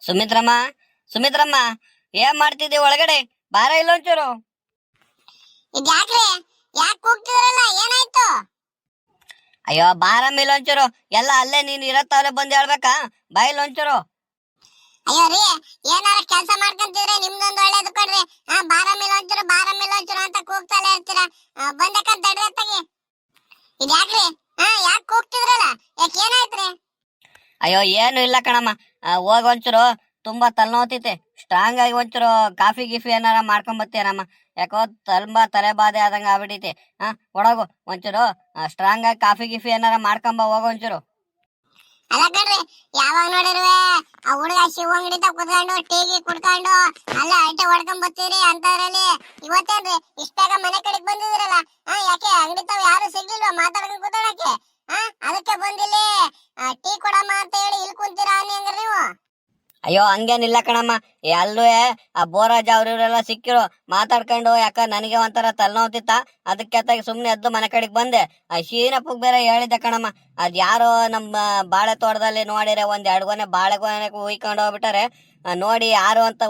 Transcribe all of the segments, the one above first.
ಸುಮಿತ್ರಮ್ಮ, ಸುಮಿತ್ರಮ್ಮ, ಏನ್ ಮಾಡ್ತಿದ್ದಿ ಒಳಗಡೆ? ಬಾರ ಇಲ್ಲೊಂಚೂರು. ಇದ್ಯಾಕ್ರಿ? ಯಾಕೆ ಕೂಗ್ತಿದ್ರಲ್ಲ? ಏನಾಯ್ತು? ಅಯ್ಯೋ ಬಾರಮ್ಮ ಇಲ್ಲೊಂಚೂರು. ಎಲ್ಲ ಅಲ್ಲೇ ನೀನ್ ಇರತ್ತವ್ರೆ ಬಂದು ಹೇಳ್ಬೇಕಾ? ಬಾ ಇಲ್ಲೊಂಚೂರು. ಅಯ್ಯೋ ರೀ, ಏನಾರ ಕೆಲಸ ಮಾಡ್ಕೊಂತಿದ್ರೆ ನಿಮ್ದೊಂದು ಒಳ್ಳೇದು ಕೊಡ್ರಿ. ಬಾರಮಿಲ್ಲ ಒಂಚೂರು, ಬಾರಮಿಲ್ಲ ಒಂಚೂರು ಅಂತ ಕೂಗ್ತಲೇ ಇರ್ತೀರಾ. ಬಂದಕ್ಕಂತ ತಡ್ರಿ ಅತ್ತಗೆ. ಇದ್ಯಾಕ್ರಿ? ಯಾಕೆ ಕೂಗ್ತಿದ್ರಲ್ಲ? ಯಾಕೆ ಏನಾಯ್ತ್ರಿ? ಅಯ್ಯೋ ಏನು ಇಲ್ಲ ಕಣಮ್ಮ, ಹೋಗ ಒಂಚೂರು. ತುಂಬಾ ತಲೆನೋತೈತೆ. ಸ್ಟ್ರಾಂಗ್ ಆಗಿ ಒಂಚೂರು ಕಾಫಿ ಗಿಫಿ ಏನಾರ ಮಾಡ್ಕೊಂಡ್ ಬತ್ತೀನಮ್ಮ. ಯಾಕೋ ತುಂಬಾ ತಲೆಬಾಧೆ ಆದಂಗ ಆಗ್ಬಿಟ್ಟೈತೆ. ಒಳಗು ಒಂಚೂರು ಸ್ಟ್ರಾಂಗ್ ಆಗಿ ಕಾಫಿ ಗಿಫಿ ಏನಾರ ಮಾಡ್ಕೊಂಬ, ಹೋಗ ಒಂಚೂರು. ಅಲ್ಲ ಕಣ್ರಿ, ಯಾವಾಗ ನೋಡಿರುವೆ ಆ ಹುಡುಗ ಶಿವ ಅಂಗಡಿ ತ ಕುತ್ಕೊಂಡು ಟೀಗಿ ಕುಡ್ಕೊಂಡು ಅಲ್ಲ ಅಲ್ಟೆ ಹೊಡ್ಕೊಂಡ್ ಬರ್ತೀರಿ ಅಂತದ್ರಲ್ಲಿ ಇವತ್ತೇನ್ರಿ ಇಷ್ಟ ಬೇಗ ಮನೆ ಕಡೆಗೆ ಬಂದಿದಿರಲ್ಲ? ಯಾಕೆ ಅಂಗಡಿ ತಾವ್ ಯಾರು ಸಿಗ್ಲಿಲ್ವಾ ಮಾತಾಡ್ಕೊಂಡು ಕೂತಾಡಕ್ಕೆ? ಅದಕ್ಕೆ ಬಂದಿಲ್ಲಿ ಟೀ ಕೊಡಮ್ಮ ಅಂತ ಹೇಳಿ ಇಲ್ಲಿ ಕುಂತೀರಾ ಹಂಗ್ರಿ ನೀವು? ಅಯ್ಯೋ ಹಂಗೇನಿಲ್ಲ ಕಣಮ್ಮ. ಅಲ್ವೇ ಆ ಬೋರಾಜ ಅವ್ರಿವ್ರೆಲ್ಲ ಸಿಕ್ಕಿರು, ಮಾತಾಡ್ಕೊಂಡು. ಯಾಕ ನನಗೆ ಒಂಥರ ತಲೆನೋತಿತ್ತ, ಅದಕ್ಕೆ ಸುಮ್ನೆ ಎದ್ದು ಮನೆ ಕಡೆಗೆ ಬಂದೆ. ಆ ಶೀನಪ್ಪಗ್ ಬೇರೆ ಹೇಳಿದ್ದೆ ಕಣಮ್ಮ. ಅದ್ ಯಾರೋ ನಮ್ಮ ಬಾಳೆ ತೋಟದಲ್ಲಿ ನೋಡಿರೆ ಒಂದ್ 2 ಗೊನೆ ಬಾಳೆಗೊನೆ ಹುಯ್ಕೊಂಡು ಹೋಗ್ಬಿಟ್ಟಾರೆ. ನೋಡಿ ಯಾರು ಅಂತ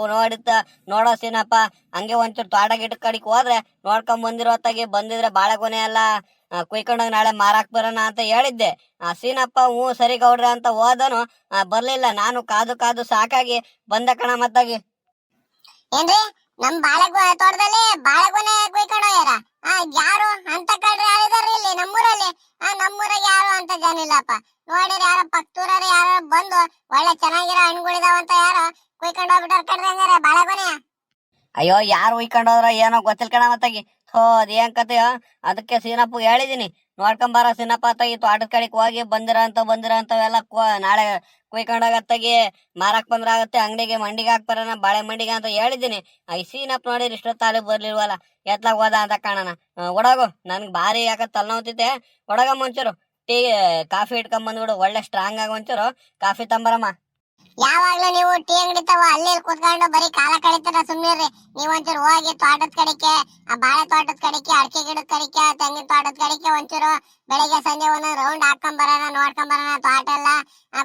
ನೋಡೋ ಸೀನಪ್ಪ. ಹಂಗೆ ಒಂಚೂರು ತೋಟ ಗಿಡ ಕಡೆಗೆ ಹೋದ್ರೆ ನೋಡ್ಕೊಂಡ್ ಬಂದಿರೋ ಹೊತ್ತಾಗಿ ಬಂದಿದ್ರೆ ಬಾಳೆಗೊನೆ ಎಲ್ಲ ಕುಯ್ಕೊಂಡೋಗಿ ನಾಳೆ ಮಾರಾಕ್ ಬರೋಣ ಅಂತ ಹೇಳಿದ್ದೆ. ಸೀನಪ್ಪ ಹ್ಞೂ ಸರಿ ಗೌಡ್ರೆ ಅಂತ ಹೋದನು. ಬರ್ಲಿಲ್ಲ. ನಾನು ಕಾದು ಕಾದು ಸಾಕಾಗಿ ಬಂದ ಕಣ ಮತ್ತಾಗಿ. ಏನ್ರಿ, ನಮ್ ತೋಟದಲ್ಲಿ ಬಾಳೆಗೊನೆ ಕುಯ್ಕೊಂಡು ಹೋಗ್ಯಾರ? ಯಾರು ಅಂತ ಕಳ್ರಿ ಯಾರಿದಾರ್ರಿ ಇಲ್ಲಿ ನಮ್ಮೂರಲ್ಲಿ? ನಮ್ಮೂರಾಗ ಯಾರು ಅಂತ ಜನ ಇಲ್ಲಪ್ಪ. ನೋಡಿರಿ ಯಾರೋ ಪಕ್ತೂರವ್ರು ಯಾರೋ ಬಂದು ಒಳ್ಳೆ ಚೆನ್ನಾಗಿರೋ ಹಣ್ಣುಗಳಿದಾವಂತ ಯಾರೋ ಕುಯ್ಕೊಂಡು ಹೋಗ್ಬಿಟ್ಟಾರ ಕಡ್ರಿ ಹಂಗಾರೆ ಬಾಳೆಗೊನೆ. ಅಯ್ಯೋ ಯಾರು ಉಯ್ಕೊಂಡೋದ್ರ ಏನೋ ಗೊತ್ತಿಲ್ಲ ಕಣ ಮತ್ತಾಗಿ. ಅದೇನ್ ಕತೆಯೋ. ಅದಕ್ಕೆ ಸೀನಪ್ಪ ಹೇಳಿದೀನಿ, ನೋಡ್ಕೊಂಬಾರ ಸೀನಪ್ಪ ಅತ್ತಾಗಿ. ತೋಟದ ಕಡೆಗೆ ಹೋಗಿ ಬಂದಿರಂತವೆಲ್ಲ ನಾಳೆ ಕುಯ್ಕೊಂಡೋಗತ್ತಾಗಿ ಮಾರಾಕ್ ಬಂದ್ರ ಆಗತ್ತೆ. ಅಂಗಡಿಗೆ ಮಂಡಿಗೆ ಹಾಕ್ಬರೋಣ, ಬಾಳೆ ಮಂಡಿಗೆ ಅಂತ ಹೇಳಿದ್ದೀನಿ. ಈ ಸೀನಪ್ಪ ನೋಡಿರಿ ಇಷ್ಟೊತ್ತಾಲೆ ಬರ್ಲಿಲ್ವಲ್ಲ, ಎತ್ಲಾಗ ಹೋದ ಅಂತ ಕಾಣಣ. ಒಡಗು, ನನ್ಗೆ ಭಾರಿ ಯಾಕ ತಲೆನೋತಿದ್ದೆ. ಒಡಗಮ್ಮ ಒಂಚೂರು ಟೀ ಕಾಫಿ ಇಟ್ಕೊಂಡ್ ಬಂದ್ಬಿಡು. ಒಳ್ಳೆ ಸ್ಟ್ರಾಂಗ್ ಆಗಿ ಒಂಚೂರು ಕಾಫಿ ತಂಬರಮ್ಮ. ಯಾವಾಗ್ಲೂ ನೀವು ಟೀ ಅಂಗಡಿ ತಾವ ಅಲ್ಲಿ ಕುತ್ಕೊಂಡು ಬರೀ ಕಾಲ ಕಳೀತಾರ, ಸುಮ್ನಿರ್ರಿ. ನೀವ್ ಒಂಚೂರು ಹೋಗಿ ತೋಟದ ಕಡೆಗೆ, ಆ ಬಾಳೆ ತೋಟದ ಕಡೆಗೆ, ಅಡಿಕೆ ಗಿಡದ ಕಡೆಗೆ, ತೆಂಗಿನ ತೋಟದ ಕಡೆಗೆ ಒಂಚೂರು ಬೆಳಿಗ್ಗೆ ಸಂಜೆ ಒಂದೊಂದು ರೌಂಡ್ ಹಾಕೊಂಡ್ ಬರೋಣ, ನೋಡ್ಕೊಂಡ್ ಬರೋಣ ತೋಟ ಎಲ್ಲ.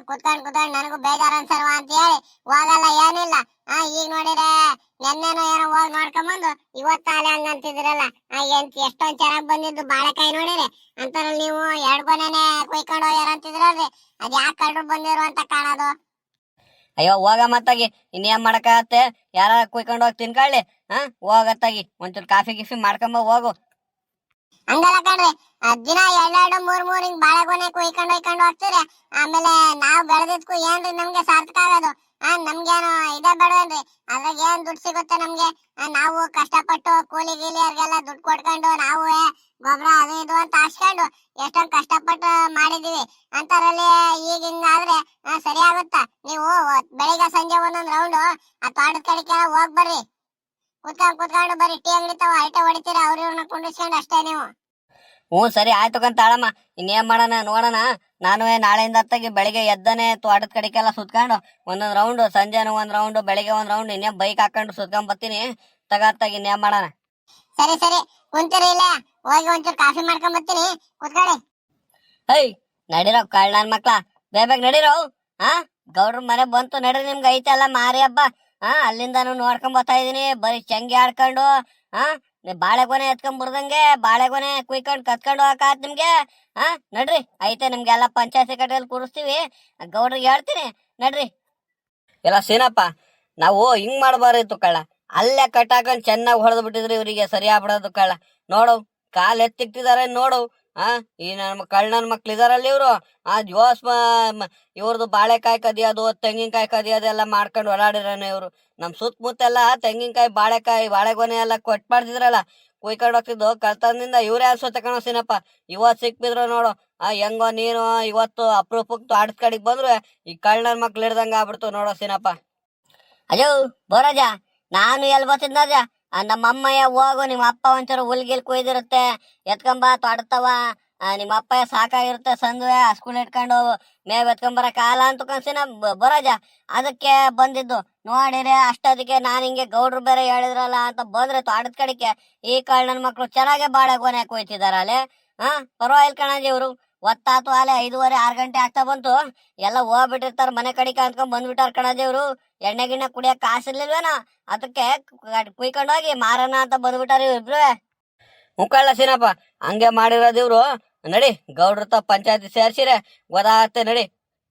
ಕುತ್ಕೊಂಡ್ ನನಗೂ ಬೇಜಾರ್ ಅನ್ಸರ್ವ ಅಂತ ಹೇಳಿ ಹೋಗಲ್ಲ, ಏನಿಲ್ಲ. ಈಗ ನೋಡಿದ್ರೆ ನೆನ್ನೆನೋ ಏನೋ ಹೋಗಿ ನೋಡ್ಕೊಂಡ್ ಬಂದು ಇವತ್ತಾಲೆ ಹಂಗಂತಿದ್ರಲ್ಲ. ಎಷ್ಟೊಂದ್ ಚೆನ್ನಾಗ್ ಬಂದಿದ್ದು ಬಾಳೆಕಾಯಿ ನೋಡಿರಿ ಅಂತಾರಲ್ಲಿ ನೀವು 2 ಗೊನೆನೆ ಕುಯ್ಕೊಂಡು ಹೋಗ್ಯಾರ ಅಂತಿದ್ರಲ್ರಿ. ಅದ್ ಯಾಕೆ ಕಳ್ರು ಬಂದಿರು ಅಂತ ಕಾಣೋದು? ಅಯ್ಯೋ ಹೋಗ ಮತ್ತಾಗಿ, ಇನ್ನೇನ್ ಮಾಡಕ್ಕಾಗತ್ತೆ? ಯಾರ ಕುಯ್ಕೊಂಡು ಹೋಗಿ ತಿನ್ಕೊಳ್ಳಿ. ಹೋಗತ್ತಾಗಿ ಒಂಚೂರು ಕಾಫಿ ಗಿಫಿ ಮಾಡ್ಕೊಂಬ ಹೋಗು. ಹಂಗಲ್ಲ ಕಣ್ರಿ, ದಿನ 2 3 ಹಿಂಗ್ ಬಾಳೆಗೊನೆ ಕುಯ್ಕೊಂಡು ಹೋಗ್ತೀರಿ. ಆಮೇಲೆ ನಾವ್ ಬೆಳೆದಿದ್ಕು ಏನ್ರಿ ನಮ್ಗೆ ಸಾರ್ಥಕ ಆಗೋದು? ನಮ್ಗೇನು ಇದೇ ಬೇಡವೇನ್ರಿ? ಅದ್ರಾಗ ಏನ್ ದುಡ್ಡು ಸಿಗುತ್ತೆ ನಮ್ಗೆ? ನಾವು ಕಷ್ಟಪಟ್ಟು ಕೂಲಿ ಗೀಲಿ ಅವ್ರಿಗೆಲ್ಲ ದುಡ್ಡು ಕೊಟ್ಕೊಂಡು ನಾವು ಗೊಬ್ಬರ ಅದು ಇದು ಅಂತ ಹಾಕ್ಸ್ಕೊಂಡು ಎಷ್ಟೊಂದ್ ಕಷ್ಟಪಟ್ಟು ಮಾಡಿದೀವಿ. ಅಂತರಲ್ಲಿ ಈಗ ಹಿಂಗಾದ್ರೆ ಸರಿ ಆಗುತ್ತಾ? ನೀವು ಬೆಳಿಗ್ಗೆ ಸಂಜೆ ಒಂದೊಂದ್ ರೌಂಡ್ ಆ ತೋಟದ ಕಡೆಗೆ ಹೋಗ್ ಬರ್ರಿ. ಕುತ್ಕೊಂಡು ಬರೀ ಟೀ ಅಂಗಡಿ ತಾವ ಅಲ್ಟೆ ಹೊಡಿತೀರ, ಅವ್ರನ್ನ ಕುಂಡಿಸ್ಕೊಂಡು ಅಷ್ಟೇ ನೀವು. ಸರಿ ಆಯ್ತು ಕಂತ ಆಳಮ್ಮ. ಇನ್ನೇನ್ ಮಾಡೋಣ ನೋಡೋಣ. ನಾನು ನಾಳೆಯಿಂದ ಅತ್ತಾಗಿ ಬೆಳಿಗ್ಗೆ ಎದ್ದನೆ ತೋಟದ ಕಡೆಗೆಲ್ಲ ಸುತ್ಕೊಂಡು ಒಂದೊಂದ್ ರೌಂಡ್, ಸಂಜೆನೂ ಒಂದ್ ರೌಂಡ್, ಬೆಳಿಗ್ಗೆ ಒಂದ್ ರೌಂಡ್ ಇನ್ನೇನ್ ಬೈಕ್ ಹಾಕೊಂಡು ಸುತ್ಕೊಂಡ್ ಬರ್ತೀನಿ. ತಗತ್ತಾಗಿ ಇನ್ನೇನ್ ಮಾಡೋಣ. ಸರಿ ಕುಂತಿರಿ, ಇಲ್ಲ ಹೋಗಿ ಒಂಚೂರು ಕಾಫಿ ಮಾಡ್ಕೊಂಡ್ ಬರ್ತೀನಿ, ಕುತ್ಕೊಳ್ಳಿ. ಹೈ ನಡಿರೋ ಕಳ್ ನನ್ ಮಕ್ಳ, ಬೇಗ ನಡಿರೋ. ಗೌಡ್ರ ಮನೆ ಬಂತು ನಡ್ರಿ. ನಿಮ್ಗೆ ಐತಲ್ಲ ಮಾರಿ ಹಬ್ಬ. ಅಲ್ಲಿಂದಾನು ನೋಡ್ಕೊಂಡ್ ಬರ್ತಾ ಇದೀನಿ. ಬರೀ ಚಂಗಿ ಆಡ್ಕೊಂಡು ಬಾಳೆಗೊನೆ ಎತ್ಕೊಂಡ್ ಬರ್ದಂಗೆ ಬಾಳೆಗೊನೆ ಕುಯ್ಕೊಂಡ್ ಕತ್ಕೊಂಡು ಹೋಗಾತ್ ನಿಮ್ಗೆ. ನಡ್ರಿ, ಐತೆ ನಿಮ್ಗೆಲ್ಲ ಪಂಚಾಯತ್ ಸೆಕ್ರೆಟರಿಯಲ್ಲಿ ಕೂರಿಸ್ತೀವಿ. ಗೌಡ್ರಿಗೆ ಹೇಳ್ತೀನಿ, ನಡ್ರಿ. ಎಲ್ಲ ಸೀನಪ್ಪ, ನಾವು ಹಿಂಗ್ ಮಾಡಬಾರಿತ್ತು ಕಳ್ಳ. ಅಲ್ಲೇ ಕಟ್ಟಾಕೊಂಡ್ ಚೆನ್ನಾಗಿ ಹೊಡೆದ್ ಬಿಟ್ಟಿದ್ರಿ, ಇವರಿಗೆ ಸರಿ ಆಗ್ಬಿಡೋದು ಕಳ್ಳ. ನೋಡು ಕಾಲ್ ಎತ್ತಿಕ್ತಿದಾರೆ ನೋಡು. ಈ ನನ್ನ ಕಳ್ಳನ ಮಕ್ಳು ಇದಾರಲ್ಲಿ ಇವ್ರು. ಜೋಸ್ ಇವ್ರದ್ದು ಬಾಳೆಕಾಯಿ ಕದಿಯೋದು, ತೆಂಗಿನಕಾಯಿ ಕದಿಯೋದು ಎಲ್ಲ ಮಾಡ್ಕೊಂಡು ಓಡಾಡಿರೋನು ಇವ್ರು. ನಮ್ ಸುತ್ತಮುತ್ತೆಲ್ಲ ತೆಂಗಿನಕಾಯಿ, ಬಾಳೆಗೊನೆ ಎಲ್ಲ ಕೊಟ್ ಮಾಡ್ತಿದ್ರಲ್ಲ, ಕುಯ್ಕೊಂಡು ಹೋಗ್ತಿದ್ದು. ಕಳ್ತನದಿಂದ ಇವ್ರೇ ಅನ್ಸುತ್ತೆ ಕಣೋ ಸೀನಪ್ಪ. ಇವತ್ ಸಿಕ್ಬಿದ್ರು ನೋಡು. ಹೆಂಗೋ ನೀನು ಇವತ್ತು ಅಪ್ರೂಪಕ್ಕೆ ತೋಟದ ಕಡೆಗೆ ಬಂದ್ರು ಈ ಕಳ್ಳನ ಮಕ್ಳು ಹಿಡ್ದಂಗ ಆಗ್ಬಿಡ್ತು ನೋಡೋ ಸೀನಪ್ಪ. ಅಯ್ಯೋ ಬೋರಾಜ, ನಾನು ಎಲ್ ಬರ್ತಿದ್ನಜ? ನಮ್ಮ ಅಮ್ಮಯ್ಯ ಹೋಗು, ನಿಮ್ಮ ಅಪ್ಪ ಒಂಚೂರು ಹುಲ್ಗಿಲ್ ಕುಯ್ದಿರುತ್ತೆ, ಎತ್ಕೊಂಬ ತೋಟತ್ತವ. ನಿಮ್ಮ ಅಪ್ಪ ಸಾಕಾಗಿರುತ್ತೆ, ಸಂದುವೆ ಸ್ಕೂಲ್ ಇಟ್ಕೊಂಡು ಮೇವ್ ಎತ್ಕೊಂಬರ ಕಾಲ ಅಂತ ಕನ್ಸಿನ ಬರೋಜ. ಅದಕ್ಕೆ ಬಂದಿದ್ದು ನೋಡಿರಿ. ಅಷ್ಟೊತ್ತಿಗೆ ನಾನು ಹಿಂಗೆ ಗೌಡ್ರು ಬೇರೆ ಹೇಳಿದ್ರಲ್ಲ ಅಂತ ಬಂದ್ರೆ ತೋಟದ ಕಡೆಗೆ ಈ ಕಳ್ಳನ ಮಕ್ಳು ಚೆನ್ನಾಗೆ ಬಾಳೆಗೊನೆ ಕುಯ್ತಿದಾರ ಅಲ್ಲೇ. ಪರವಾಗಿಲ್ಲ ಕಣಜಿ, ಇವ್ರು ಹೊತ್ತಾತು ಆಲೆ 5:30 6 ಗಂಟೆ ಆಗ್ತಾ ಬಂತು. ಎಲ್ಲ ಹೋಗ್ಬಿಟ್ಟಿರ್ತಾರ ಮನೆ ಕಡಿಕ ಅಂದ್ಕೊಂಡ್ ಬಂದ್ಬಿಟ್ಟಾರ ಕಣದೇವ್ರು. ಎಣ್ಣೆ ಗಿಣ್ಣೆ ಕುಡಿಯಕ್ ಕಾಸಿರ್ಲಿಲ್ವೇನೋ, ಅದಕ್ಕೆ ಕುಯ್ಕೊಂಡೋಗಿ ಮಾರಣ ಅಂತ ಬಂದ್ಬಿಟ್ಟಾರ ಇವ್ರಿಬ್ರು. ಮುಕ್ಕಳ್ಳ ಸೀನಪ್ಪ, ಹಂಗೆ ಮಾಡಿರೋದು ಇವ್ರು. ನಡಿ ಗೌಡ್ರ ಪಂಚಾಯತಿ ಸೇರ್ಸಿರೆ ಗೊತ್ತಾಗತ್ತೆ ನಡಿ.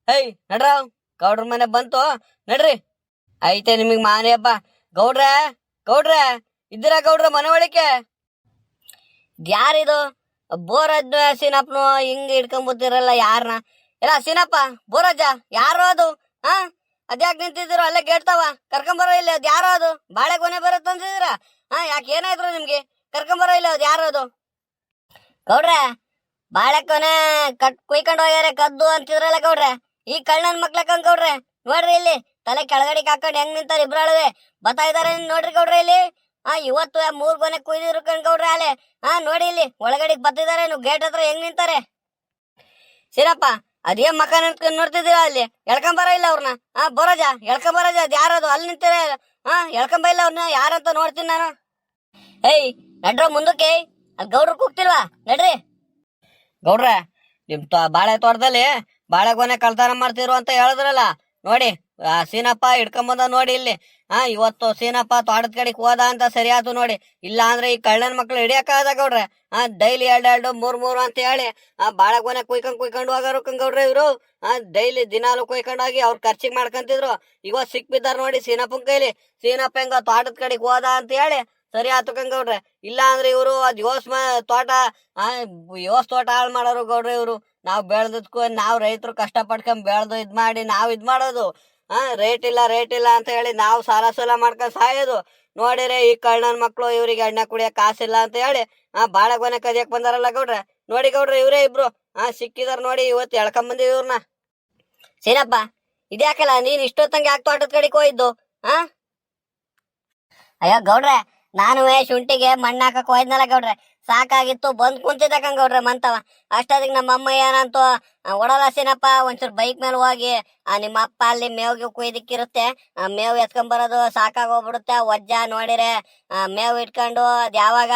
ಹೇಯ್ ನಡ್ರಾವ್, ಗೌಡ್ರ ಮನೆ ಬಂತು ನಡ್ರಿ. ಐತೆ ನಿಮಗ್ ಮಾನಿ ಹಬ್ಬ. ಗೌಡ್ರೆ ಗೌಡ್ರೆ ಇದ್ದೀರಾ ಗೌಡ್ರ ಮನೆ ಒಳಕ್ಕೆ? ಯಾರಿದು ಬೋರಜ್ಜ ಸೀನಪ್ಪನು ಹಿಂಗ್ ಹಿಡ್ಕೊಂಬತ್ತಿರಲ್ಲ ಯಾರನ್ನ? ಎಲ್ಲ ಸೀನಪ್ಪ ಬೋರಜ್ಜ ಯಾರು ಅದು? ಹಾ ಅದ್ಯಾಕೆ ನಿಂತಿದ್ದೀರೋ ಅಲ್ಲೇ ಗೇಟ್ತಾವ? ಕರ್ಕೊಂಬರೋ ಇಲ್ಲ, ಅದ್ ಯಾರೋ ಅದು? ಬಾಳೆಗೊನೆ ಬರತ್ತ ಅಂತಿದ್ದೀರಾ? ಹಾ ಯಾಕೆ ಏನಾಯ್ತು ನಿಮ್ಗೆ? ಕರ್ಕೊಂಬರೋ ಇಲ್ಲ, ಅದ್ ಯಾರೋ ಅದು? ಗೌಡ್ರೆ ಬಾಳೆಕೊನೆ ಕುಯ್ಕೊಂಡು ಹೋಗ್ಯಾರೆ ಕದ್ದು ಅಂತಿದ್ರಲ್ಲ ಗೌಡ್ರೆ, ಈ ಕಳ್ಳನ್ ಮಕ್ಳಕ್ಕಂಗ್ ಗೌಡ್ರೆ ನೋಡ್ರಿ ಇಲ್ಲಿ ತಲೆ ಕೆಳಗಡಿಗೆ ಹಾಕೊಂಡು ಹೆಂಗ್ ನಿಂತಾರ ಇಬ್ರಾಳವೆ ಬತ್ತಾ ಇದಾರೆ ನೋಡ್ರಿ ಗೌಡ್ರೆ ಇಲ್ಲಿ. ಇವತ್ತು 3 ಗೊನೆ ಕುಯ್ದಿರು ಗೌಡ್ರೆ ಅಲೆ. ನೋಡಿ ಇಲ್ಲಿ ಒಳಗಡೆಗೆ ಬತ್ತಿದ್ದಾರೆ, ನೀವು ಗೇಟ್ ಹತ್ರ ಹೆಂಗ್ ನಿಂತಾರೆ. ಸೀನಪ್ಪ ಅದೇನ್ ಮಕ್ಕ ನಿಂತ್ಕೊಂಡು ನೋಡ್ತಿದ್ದೀರಾ ಅಲ್ಲಿ? ಎಳ್ಕೊಂಬರ ಇಲ್ಲ ಅವ್ರನ್ನ. ಬರೋಜ ಎಳ್ಕೊಂಬರೋಜ, ಅದ್ ಯಾರದು ಅಲ್ಲಿ ನಿಂತಾರೆ? ಎಳ್ಕೊಂಬ ಇಲ್ಲ ಅವ್ರನ್ನ, ಯಾರಂತ ನೋಡ್ತೀನಿ ನಾನು. ಏಯ್ ನಡ್ರೋ ಮುಂದಕ್ಕೆ, ಅಲ್ಲಿ ಗೌಡ್ರು ಕೂಗ್ತಿಲ್ವಾ? ನಡ್ರಿ. ಗೌಡ್ರೆ ನಿಮ್ ಬಾಳೆ ತೋಟದಲ್ಲಿ ಬಾಳೆಗೊನೆ ಕಳ್ತನ ಮಾಡ್ತಿರು ಅಂತ ಹೇಳಿದ್ರಲ್ಲ, ನೋಡಿ ಸೀನಪ್ಪ ಹಿಡ್ಕೊಂಬಂದ ನೋಡಿ ಇಲ್ಲಿ. ಇವತ್ತು ಸೀನಪ್ಪ ತೋಟದ ಕಡೆಗೆ ಹೋದ ಅಂತ ಸರಿ ಆಯ್ತು ನೋಡಿ. ಇಲ್ಲ ಅಂದ್ರೆ ಈ ಕಳ್ಳನ ಮಕ್ಳು ಹಿಡಿಯಕ್ಕಾದ ಗೌಡ್ರೆ. ಡೈಲಿ 2 3 ಅಂತ ಹೇಳಿ ಬಾಳೆಗೊನೆ ಕುಯ್ಕೊಂಡು ಹೋಗಾರು ಗೌಡ್ರೆ ಇವ್ರು. ಡೈಲಿ ದಿನಾಲು ಕುಯ್ಕೊಂಡೋಗಿ ಅವ್ರ ಖರ್ಚಿಗೆ ಮಾಡ್ಕೊಂತಿದ್ರು. ಇವತ್ತು ಸಿಕ್ಬಿದ್ದಾರ ನೋಡಿ ಸೀನಪ್ಪನ ಕೈಲಿ. ಸೀನಪ್ಪ ಹೆಂಗ ತೋಟದ ಕಡೆಗೆ ಹೋದ ಅಂತ ಹೇಳಿ ಸರಿ ಆತು ಗೌಡ್ರೆ. ಇಲ್ಲ ಅಂದ್ರೆ ಇವರು ಅದ್ ತೋಟ ತೋಟ ಹಾಳು ಮಾಡೋರು ಗೌಡ್ರೆ ಇವ್ರು. ನಾವ್ ಬೆಳ್ದದ್ಕು ನಾವ್ ರೈತರು ಕಷ್ಟ ಪಡ್ಕೊಂಡ್ ಬೆಳ್ದು ಇದ್ ಮಾಡಿ ನಾವ್ ಇದ್ ಮಾಡೋದು. ರೇಟ್ ಇಲ್ಲ ಅಂತ ಹೇಳಿ ನಾವು ಸಾಲ ಮಾಡ್ಕೊಂಡ್ ಸಾಯೋದು. ನೋಡಿರೆ ಈ ಕಳ್ಳನ ಮಕ್ಳು ಇವ್ರಿಗೆ ಎಣ್ಣೆ ಕುಡಿಯಕ್ ಕಾಸಿಲ್ಲ ಅಂತ ಹೇಳಿ ಬಾಳೆಗೊನೆ ಕದಿಯಕ್ ಬಂದಾರಲ್ಲ ಗೌಡ್ರೆ. ನೋಡಿ ಗೌಡ್ರೆ ಇವರೇ ಇಬ್ರು ಸಿಕ್ಕಿದಾರ ನೋಡಿ. ಇವತ್ತು ಎಳ್ಕೊಂಬಂದಿವಿ ಇವ್ರನ್ನ. ಸೀನಪ್ಪ ಇದ್ಯಾಕಲ್ಲ ನೀನ್ ಇಷ್ಟೊತ್ತಂಗೆ ಯಾಕೆ ತೋಟದ ಕಡೆಗೆ ಹೋಯ್ದು? ಅಯ್ಯೋ ಗೌಡ್ರೆ, ನಾನು ಶುಂಠಿಗೆ ಮಣ್ಣು ಹಾಕಕ್ ಹೋಯ್ದ್ನಲ್ಲ ಗೌಡ್ರೆ, ಸಾಕಾಗಿತ್ತು ಬಂದ್ ಕುಂತಿದ್ದ ಗೌಡ್ರೆ ಮಂತವ. ಅಷ್ಟೊತ್ತಿಗೆ ನಮ್ಮ ಅಮ್ಮ ಏನಂತೂ ಒಡಲ ಸೀನಪ್ಪ ಒಂಚೂರು ಬೈಕ್ ಮೇಲೆ ಹೋಗಿ ನಿಮ್ಮ ಅಪ್ಪ ಅಲ್ಲಿ ಮೇವ್ಗೆ ಕುಯ್ದಿಕ್ಕಿರುತ್ತೆ, ಮೇವ್ ಎತ್ಕೊಂಬರೋದು ಸಾಕಾಗೋಗ್ಬಿಡುತ್ತೆ. ವಜ್ಜ ನೋಡಿರೆ ಮೇವ್ ಇಟ್ಕೊಂಡು ಅದ್ ಯಾವಾಗ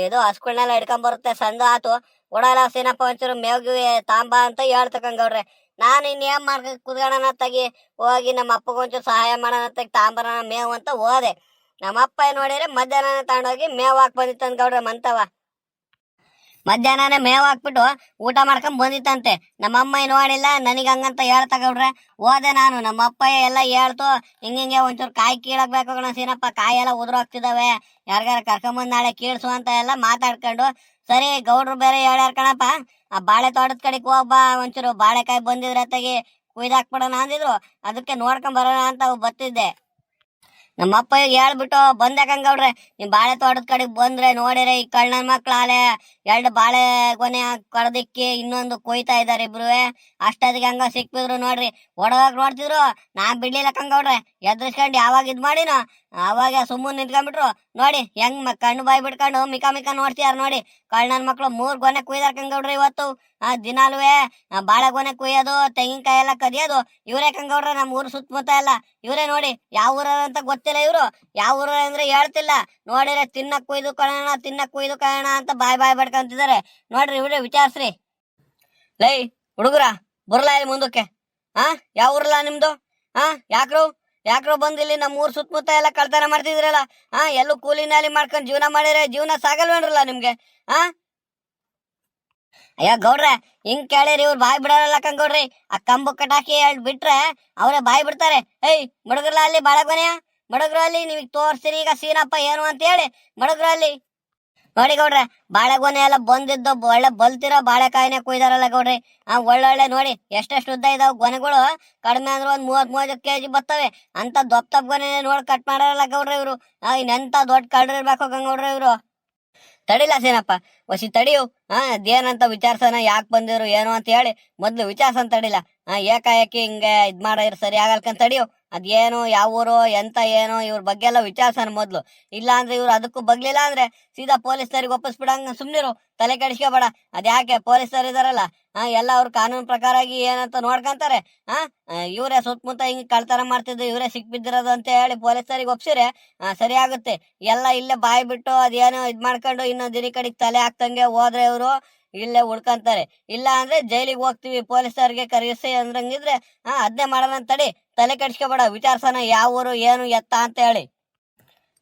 ಇದು ಹಸ್ಗಳನ್ನೆಲ್ಲ ಇಟ್ಕೊಂಬರುತ್ತೆ ಸಂದು ಆತು. ಒಡಲ ಸೀನಪ್ಪ ಒಂಚೂರು ಮೇವ್ಗೆ ತಾಂಬ ಅಂತ ಹೇಳ್ತಕಂಗೌಡ್ರೆ. ನಾನು ಇನ್ನೇನ್ ಮಾಡ್ಕ ಕುದ್ಗಣ ತಗಿ ಹೋಗಿ ನಮ್ಮ ಅಪ್ಪಗ ಒಂಚೂರು ಸಹಾಯ ಮಾಡೋಣ ತಗಿ ತಾಂಬರೋಣ ಮೇವು ಅಂತ ಹೋದೆ. ನಮ್ಮಪ್ಪ ನೋಡಿದ್ರೆ ಮಧ್ಯಾಹ್ನ ತಗೊಂಡೋಗಿ ಮೇವ್ ಹಾಕ್ ಬಂದಿತ್ತಂತ ಗೌಡ್ರೆ ಮಂತವ. ಮಧ್ಯಾಹ್ನನೇ ಮೇವ್ ಹಾಕ್ಬಿಟ್ಟು ಊಟ ಮಾಡ್ಕೊಂಡ್ ಬಂದಿತ್ತಂತೆ. ನಮ್ಮಮ್ಮ ನೋಡಿಲ್ಲ, ನನಗೆ ಹಂಗಂತ ಹೇಳ್ತಾ ಗೌಡ್ರೆ. ಹೋದೆ ನಾನು, ನಮ್ಮ ಅಪ್ಪ ಎಲ್ಲ ಹೇಳ್ತು ಹಿಂಗೆ ಒಂಚೂರು ಕಾಯಿ ಕೀಳಕ್ ಬೇಕು ಸೀನಪ್ಪ, ಕಾಯಿ ಎಲ್ಲ ಉದುರೋಗ್ತಿದಾವೆ, ಯಾರಿಗಾರ ಕರ್ಕೊಂಬಂದ್ ನಾಳೆ ಕೀಳ್ಸು ಅಂತ ಎಲ್ಲ ಮಾತಾಡ್ಕೊಂಡು, ಸರಿ ಗೌಡ್ರು ಬೇರೆ ಹೇಳ್ಯಾರ ಕಣಪ್ಪ, ಬಾಳೆ ತೋಟದ ಕಡೆಗೆ ಹೋಗ್ಬಾ, ಒಂಚೂರು ಬಾಳೆಕಾಯಿ ಬಂದಿದ್ರೆ ತೆಗಿ ಕುಯ್ದಾಕ್ಬಿಡೋಣ ಅಂದಿದ್ರು. ಅದಕ್ಕೆ ನೋಡ್ಕೊಂಡ್ ಬರೋಣ ಅಂತ ಬರ್ತಿದ್ದೆ. ನಮ್ಮಪ್ಪ ಈಗ ಹೇಳ್ಬಿಟ್ಟು ಬಂದೆ ಗೌಡ್ರೆ. ನಿಮ್ ಬಾಳೆ ತೋಟದ ಕಡೆಗೆ ಬಂದ್ರೆ ನೋಡಿರೆ ಈ ಕಳ್ಳನ ಮಕ್ಳು ಆಲೆ 2 ಬಾಳೆ ಗೊನೆ ಕಡ್ದಿಕ್ಕಿ ಇನ್ನೊಂದು ಕೊಯ್ತಾ ಇದಾರೆ ಇಬ್ರುವೆ. ಅಷ್ಟೊತ್ತಿಗೆ ಹಂಗ ಸಿಕ್ಬಿದ್ರು ನೋಡ್ರಿ. ಒಡವಾಗ ನೋಡ್ತಿದ್ರು, ನಾ ಬಿಡ್ಲಿಲ್ಲ ಗೌಡ್ರೆ. ಎದ್ರಿಸ್ಕೊಂಡು ಯಾವಾಗ ಇದ್ ಮಾಡಿನೋ ಅವಾಗ ಸುಮ್ಮನೆ ನಿಂತ್ಕೊಂಡ್ಬಿಟ್ರು. ನೋಡಿ ಹೆಂಗ್ ಕಣ್ಣು ಬಾಯಿ ಬಿಡ್ಕೊಂಡು ಮಿಕ ನೋಡ್ತಿಯಾರ ನೋಡಿ. ಕಳ್ಳನ ಮಕ್ಳು 3 ಗೊನೆ ಕುಯ್ದಾರ ಗೌಡ್ರೆ ಇವತ್ತು. ದಿನಾಲುವೆ ಬಾಳೆಗೊನೆ ಕುಯ್ಯೋದು, ತೆಂಗಿನಕಾಯಿ ಎಲ್ಲ ಕದಿಯೋದು ಇವರೇ ಗೌಡ್ರೆ. ನಮ್ಮ ಊರು ಸುತ್ತಮುತ್ತ ಎಲ್ಲ ಇವರೇ ನೋಡಿ. ಯಾವ ಊರ ಅಂತ ಗೊತ್ತಿಲ್ಲ ಇವ್ರು, ಯಾವ ಊರ ಅಂದ್ರೆ ಹೇಳ್ತಿಲ್ಲ. ನೋಡಿದ್ರೆ ತಿನ್ನಕ್ ಕುಯ್ದು ಕಳೋಣ ಅಂತ ಬಾಯ್ ಬಡ್ಕೊಂತಿದ್ದಾರೆ ನೋಡ್ರಿ. ಇವ್ರೆ ವಿಚಾರಿಸ್ರಿ. ಲೈ ಹುಡುಗರ ಬರಲ್ಲ ಇಲ್ಲಿ ಮುಂದಕ್ಕೆ. ಯಾವ ಊರಲ್ಲ ನಿಮ್ದು? ಯಾಕ್ರೋ ಬಂದಿಲ್ಲಿ ನಮ್ಮ ಊರ್ ಸುತ್ತಮುತ್ತ ಎಲ್ಲ ಕಳ್ತನ ಮಾಡ್ತಿದ್ರಲ್ಲ. ಎಲ್ಲೂ ಕೂಲಿ ನಾಲಿ ಮಾಡ್ಕೊಂಡ್ ಜೀವನ ಮಾಡಿದ್ರೆ ಜೀವನ ಸಾಗಲ್ವೇನ್ರಲ್ಲ ನಿಮ್ಗೆ? ಅಯ್ಯೋ ಗೌಡ್ರೆ, ಹಿಂಗ್ ಕೇಳಿರಿ ಇವ್ರು ಬಾಯ್ ಬಿಡೋರಲ್ಲ ಗೌಡ್ರಿ. ಆ ಕಂಬು ಕಟಾಕಿ ಬಿಟ್ರೆ ಅವ್ರೆ ಬಾಯ್ ಬಿಡ್ತಾರೆ. ಏಯ್ ಮಡಗ್ರಲ್ಲ ಅಲ್ಲಿ ಬಾಳೆಗೊನೆಯ ಮಡಗ್ರ ಅಲ್ಲಿ, ನೀವ್ ತೋರ್ಸ್ತೀನಿ ಈಗ ಸೀನಪ್ಪ ಏನು ಅಂತ ಹೇಳಿ ಮಡಗ್ರ ಅಲ್ಲಿ. ನೋಡಿ ಗೌಡ್ರೆ, ಬಾಳೆಗೊನೆ ಎಲ್ಲ ಬಂದಿದ್ದು ಒಳ್ಳೆ ಬಲ್ತಿರೋ ಬಾಳೆಕಾಯಿನೇ ಕುಯ್ದಾರಲ್ಲ ಗೌಡ್ರಿ. ಒಳ್ಳೊಳ್ಳೆ ನೋಡಿ ಎಷ್ಟೆಷ್ಟು ಉದ್ದ ಇದಾವ್ ಗೊನೆಗಳು. ಕಡಿಮೆ ಅಂದ್ರೆ ಒಂದ್ 30 kg ಬರ್ತವೆ ಅಂತ ದೊಪ್ಪ ಗೊನೆ ನೋಡಿ ಕಟ್ ಮಾಡಾರಲ್ಲ ಗೌಡ್ರೆ ಇವ್ರು. ಇನ್ನೆಂತ ದೊಡ್ಡ ಕಳ್ರ ಇರ್ಬೇಕು ಗೌಡ್ರೆ ಇವ್ರು. ತಡಿಲ್ಲ ಸೀನಪ್ಪ, ವಸಿ ತಡಿಯು. ಅದೇನಂತ ವಿಚಾರ್ಸನ, ಯಾಕೆ ಬಂದಿರು ಏನು ಅಂತ ಹೇಳಿ ಮೊದ್ಲು ವಿಚಾರ್ಸನ್ ತಡಿಲ್ಲ. ಏಕಾಏಕಿ ಹಿಂಗೆ ಇದ್ ಮಾಡಿದ್ರೆ ಸರಿ ಆಗಲ್ಕಂತ ತಡಿಯು. ಅದೇನು ಯಾವ ಊರು ಎಂತ ಏನು ಇವ್ರ ಬಗ್ಗೆ ಎಲ್ಲ ವಿಚಾರ್ಸನ ಮೊದ್ಲು. ಇಲ್ಲ ಅಂದ್ರೆ ಇವ್ರು ಅದಕ್ಕೂ ಬಗ್ಲಿಲ್ಲ ಅಂದ್ರೆ ಸೀದಾ ಪೊಲೀಸರಿಗೆ ಒಪ್ಪಿಸ್ಬಿಡಂಗ ಸುಮ್ನಿರು, ತಲೆ ಕೆಡಿಸ್ಕೋಬೇಡ. ಅದ್ಯಾಕೆ ಪೊಲೀಸರು ಇದಾರಲ್ಲ, ಎಲ್ಲ ಅವ್ರ ಕಾನೂನು ಪ್ರಕಾರ ಏನಂತ ನೋಡ್ಕೊಂತಾರೆ. ಇವರೇ ಸುತ್ತಮುತ್ತ ಹಿಂಗ್ ಕಳ್ತನ ಮಾಡ್ತಿದ್ದು ಇವರೇ ಸಿಕ್ಬಿದ್ದಿರೋದು ಅಂತ ಹೇಳಿ ಪೊಲೀಸರಿಗೆ ಒಪ್ಸಿರೆ ಸರಿ ಆಗುತ್ತೆ. ಎಲ್ಲ ಇಲ್ಲೇ ಬಾಯ್ ಬಿಟ್ಟು ಅದೇನೋ ಇದ್ ಮಾಡ್ಕೊಂಡು ಇನ್ನೊಂದ್ ದಿನ ಕಡೆಗೆ ತಲೆ ಹಾಕ್ತಂಗೆ ಹೋದ್ರೆ ಇವ್ರು ಇಲ್ಲೇ ಉಳ್ಕಂತಾರೆ. ಇಲ್ಲ ಅಂದ್ರೆ ಜೈಲಿಗೆ ಹೋಗ್ತೀವಿ ಪೊಲೀಸರಿಗೆ ಕರೆಸಿ ಅಂದ್ರಂಗಿದ್ರೆ ಅದ್ನೇ ಮಾಡೋಣ ತಡಿ, ತಲೆ ಕೆಡ್ಸ್ಕೊಬೇಡ, ವಿಚಾರ್ಸನ ಯಾವ ಊರು ಏನು ಎತ್ತ ಅಂತ ಹೇಳಿ.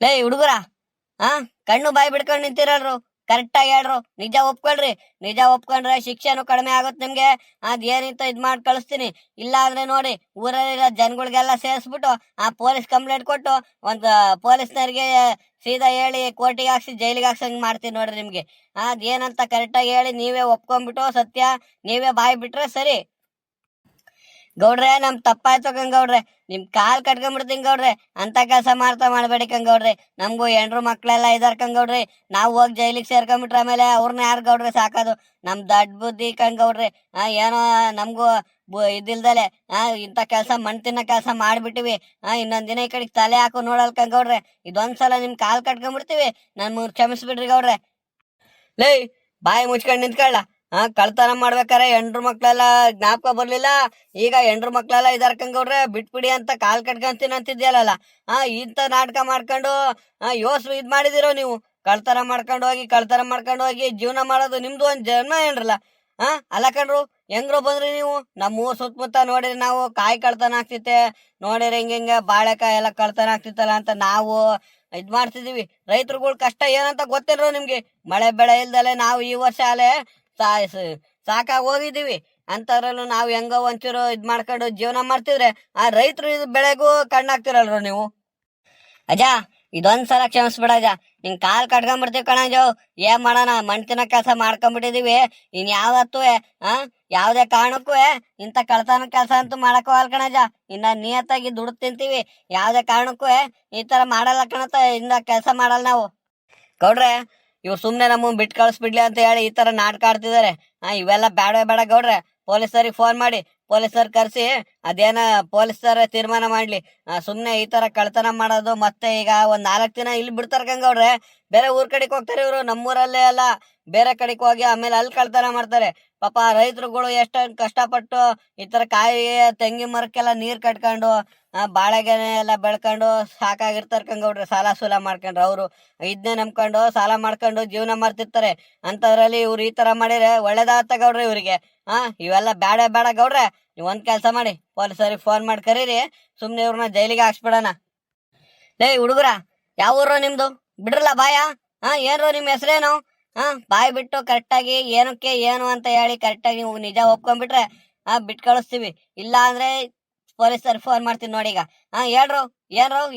ಲೇ ಹುಡುಗರ, ಆ ಕಣ್ಣು ಬಾಯಿ ಬಿಡ್ಕೊಂಡು ನಿಂತಿರಲ್ರು, ಕರೆಕ್ಟಾಗಿ ಹೇಳ್ರು, ನಿಜ ಒಪ್ಕೊಳ್ರಿ. ನಿಜ ಒಪ್ಕೊಂಡ್ರೆ ಶಿಕ್ಷೆನೂ ಕಡಿಮೆ ಆಗುತ್ತೆ ನಿಮ್ಗೆ. ಅದ್ ಏನಿತ್ತು ಇದ್ ಮಾಡಿ ಕಳಿಸ್ತೀನಿ. ಇಲ್ಲ ಅಂದ್ರೆ ನೋಡಿ, ಊರಲ್ಲಿರೋ ಜನಗಳಿಗೆಲ್ಲ ಸೇರಿಸ್ಬಿಟ್ಟು ಪೊಲೀಸ್ ಕಂಪ್ಲೇಂಟ್ ಕೊಟ್ಟು ಒಂದು ಪೊಲೀಸ್ನವ್ರಿಗೆ ಸೀದಾ ಹೇಳಿ ಕೋರ್ಟಿಗೆ ಹಾಕ್ಸಿ ಜೈಲಿಗೆ ಹಾಕ್ಸಂಗ್ ಮಾಡ್ತೀನಿ ನೋಡ್ರಿ ನಿಮ್ಗೆ. ಅದ್ ಏನಂತ ಕರೆಕ್ಟಾಗಿ ಹೇಳಿ ನೀವೇ ಒಪ್ಕೊಂಡ್ಬಿಟ್ಟು ಸತ್ಯ ನೀವೇ ಬಾಯಿ ಬಿಟ್ರೆ ಸರಿ. ಗೌಡ್ರೆ, ನಮ್ ತಪ್ಪಾಯ್ತು ಕಂಗೌಡ್ರೆ, ನಿಮ್ ಕಾಲ್ ಕಟ್ಕೊಂಡ್ಬಿಡ್ತೀನಿ ಗೌಡ್ರೆ. ಅಂತ ಕೆಲಸ ಮಾಡ್ಬೇಡಿ ಕಂಗೌಡ್ರಿ. ನಮ್ಗೂ ಹೆಣ್ರು ಮಕ್ಳೆಲ್ಲ ಇದಾರ್ ಕಂಗೌಡ್ರಿ. ನಾವು ಹೋಗಿ ಜೈಲಿಗೆ ಸೇರ್ಕೊಂಡ್ಬಿಟ್ರೆ ಆಮೇಲೆ ಅವ್ರನ್ನ ಯಾರು ಗೌಡ್ರೆ ಸಾಕೋದು? ನಮ್ ದಡ್ ಬುದ್ಧಿ ಕಂಗೌಡ್ರಿ. ಏನೋ ನಮ್ಗೂ ಇದಿಲ್ದಲೆ ಇಂಥ ಕೆಲಸ ಮಣ್ತಿನ ಕೆಲಸ ಮಾಡ್ಬಿಟ್ಟಿವಿ. ಇನ್ನೊಂದ್ ದಿನ ಈ ಕಡೆಗೆ ತಲೆ ಹಾಕು ನೋಡಲ್ ಕಂಗೌಡ್ರೆ. ಇದೊಂದ್ಸಲ ನಿಮ್ ಕಾಲ್ ಕಟ್ಕೊಂಡ್ಬಿಡ್ತೀವಿ, ನನ್ ಕ್ಷಮಿಸ್ಬಿಡ್ರಿ ಗೌಡ್ರೆ. ಲೇ ಬಾಯಿ ಮುಚ್ಕೊಂಡ್ ನಿಂತ್ಕೊಳ್ಳ. ಕಳ್ತನ ಮಾಡ್ಬೇಕಾರೆ ಹೆಂಡ್ರು ಮಕ್ಳೆಲ್ಲ ಜ್ಞಾಪಕ ಬರ್ಲಿಲ್ಲ, ಈಗ ಹೆಂಡ್ರು ಮಕ್ಳೆಲ್ಲ ಇದಾರ್ ಕಂಗೌಡ್ರೆ, ಬಿಟ್ಬಿಡಿ ಅಂತ ಕಾಲ್ ಕಟ್ಕೊಂತೀನಿ ಅಂತಿದ್ಯಲ್ಲ. ಇಂಥ ನಾಟಕ ಮಾಡ್ಕೊಂಡು ಯೋಸು ಇದ್ ಮಾಡಿದಿರೋ ನೀವು. ಕಳ್ತನ ಮಾಡ್ಕೊಂಡು ಹೋಗಿ ಜೀವನ ಮಾಡೋದು ನಿಮ್ದು ಒಂದ್ ಜನ್ಮ ಏನ್ರಲ್ಲ. ಅಲ್ಲ ಕಣ್ರು, ಹೆಂಗ್ರು ಬಂದ್ರಿ ನೀವು? ನಮ್ಮ ಊರ್ ಸುತ್ತಮುತ್ತ ನೋಡಿರಿ, ನಾವು ಕಾಯಿ ಕಳ್ತನ ಆಗ್ತಿತ್ತೆ ನೋಡಿರಿ, ಹಿಂಗ ಬಾಳೆಕಾಯಿ ಎಲ್ಲ ಕಳ್ತನ ಆಗ್ತಿತ್ತಲ್ಲ ಅಂತ ನಾವು ಇದ್ ಮಾಡ್ತಿದೀವಿ. ರೈತರುಗಳ ಕಷ್ಟ ಏನಂತ ಗೊತ್ತಿಲ್ರೋ ನಿಮ್ಗೆ? ಮಳೆ ಬೆಳೆ ಇಲ್ದಲೆ ನಾವು ಈ ವರ್ಷ ಅಲೆ ಸಾಕಾಗಿ ಹೋಗಿದೀವಿ. ಅಂತದ್ರಲ್ಲೂ ನಾವು ಹೆಂಗೋ ಒಂಚೂರು ಇದ್ ಮಾಡ್ಕೊಂಡು ಜೀವನ ಮಾಡ್ತಿದ್ರೆ ರೈತರು ಇದು ಬೆಳೆಗೂ ಕಣ್ಣಾಗ್ತಿರಲ್ರು ನೀವು. ಅಜ, ಇದೊಂದ್ಸಲ ಕ್ಷಮಿಸ್ಬಿಡ ಅಜ, ನಿನ್ ಕಾಲ್ ಕಟ್ಕೊಂಡ್ಬಿಡ್ತೀವಿ ಕಣಜು. ಏನ್ ಮಾಡೋಣ, ಮಣ್ತಿನ ಕೆಲಸ ಮಾಡ್ಕೊಂಡ್ಬಿಟ್ಟಿದೀವಿ. ಇನ್ ಯಾವತ್ತೂ ಯಾವ್ದೇ ಕಾರಣಕ್ಕೂ ಇಂಥ ಕಳ್ತನ ಕೆಲಸ ಅಂತೂ ಮಾಡಕ್ ಹೋಗಲ್ ಕಣಜ. ಇನ್ನ ನಿಯತ್ತಾಗಿ ದುಡ್ಡು ತಿಂತೀವಿ, ಯಾವ್ದೇ ಕಾರಣಕ್ಕೂ ಈ ತರ ಮಾಡಲ್ಲ ಕಣತ. ಇಂದ ಕೆಲಸ ಮಾಡಲ್ಲ ನಾವು. ಗೌಡ್ರೆ, ಇವ್ರು ಸುಮ್ನೆ ನಮ್ಮನ್ನ ಬಿಟ್ಟು ಕಳಿಸ್ಬಿಡ್ಲಿ ಅಂತ ಹೇಳಿ ಈ ತರ ನಾಟಕ ಆಡ್ತಿದಾರೆ. ಇವೆಲ್ಲ ಬೇಡ ಗೌಡ್ರೆ, ಪೊಲೀಸರಿಗೆ ಫೋನ್ ಮಾಡಿ ಪೊಲೀಸರ್ ಕರ್ಸಿ ಅದೇನ ಪೊಲೀಸರ ತೀರ್ಮಾನ ಮಾಡ್ಲಿ. ಸುಮ್ನೆ ಈ ತರ ಕಳ್ತನ ಮಾಡೋದು ಮತ್ತೆ ಈಗ ಒಂದ್ 4 ದಿನ ಇಲ್ಲಿ ಬಿಡ್ತಾರ ಕಂಗೌಡ್ರೆ. ಬೇರೆ ಊರ್ ಕಡೆಗೆ ಹೋಗ್ತಾರೆ ಇವ್ರು, ನಮ್ಮೂರಲ್ಲೇ ಅಲ್ಲ ಬೇರೆ ಕಡೆಗೆ ಹೋಗಿ ಆಮೇಲೆ ಅಲ್ಲಿ ಕಳ್ತನ ಮಾಡ್ತಾರೆ. ಪಾಪ ರೈತರುಗಳು ಎಷ್ಟೊಂದು ಕಷ್ಟಪಟ್ಟು ಈ ತರ ಕಾಯಿ ತೆಂಗಿನ ಮರಕ್ಕೆಲ್ಲ ನೀರ್ ಕಟ್ಕೊಂಡು ಬಾಳೆಗೆನೆ ಎಲ್ಲ ಬೆಳ್ಕೊಂಡು ಸಾಕಾಗಿರ್ತಾರ ಕಂಗೌಡ್ರೆ. ಸಾಲ ಸೂಲ ಮಾಡ್ಕೊಂಡ್ರೆ ಅವರು ಇದನ್ನೇ ನಂಬ್ಕೊಂಡು ಸಾಲ ಮಾಡ್ಕೊಂಡು ಜೀವನ ಮಾಡ್ತಿರ್ತಾರೆ. ಅಂತದ್ರಲ್ಲಿ ಇವ್ರು ಈ ತರ ಮಾಡಿದ್ರೆ ಒಳ್ಳೇದಾಗತ್ತ ಗೌಡ್ರೆ ಇವ್ರಿಗೆ. ಇವೆಲ್ಲ ಬೇಡ ಗೌಡ್ರೆ, ನೀವ್ ಒಂದ್ ಕೆಲ್ಸ ಮಾಡಿ, ಪೊಲೀಸರಿಗೆ ಫೋನ್ ಮಾಡಿ ಕರೀರಿ, ಸುಮ್ನೆ ಇವ್ರನ್ನ ಜೈಲಿಗೆ ಹಾಕ್ಸ್ಬಿಡಣ. ಲೇ ಹುಡುಗರ, ಯಾವ ಊರು ನಿಮ್ದು? ಬಿಡ್ರಲ್ಲ ಬಾಯ. ಏನ್ರು ನಿಮ್ ಹೆಸರೇನು? ಬಾಯ್ ಬಿಟ್ಟು ಕರೆಕ್ಟಾಗಿ ಏನಕ್ಕೆ ಏನು ಅಂತ ಹೇಳಿ ಕರೆಕ್ಟಾಗಿ ನೀವು ನಿಜ ಒಪ್ಕೊಂಡ್ಬಿಟ್ರೆ ಬಿಟ್ ಕಳಿಸ್ತೀವಿ. ಇಲ್ಲ ಅಂದ್ರೆ ಪೊಲೀಸರ್ ಫೋನ್ ಮಾಡ್ತೀನಿ ನೋಡಿ. ಈಗ ಹೇಳ್ರು,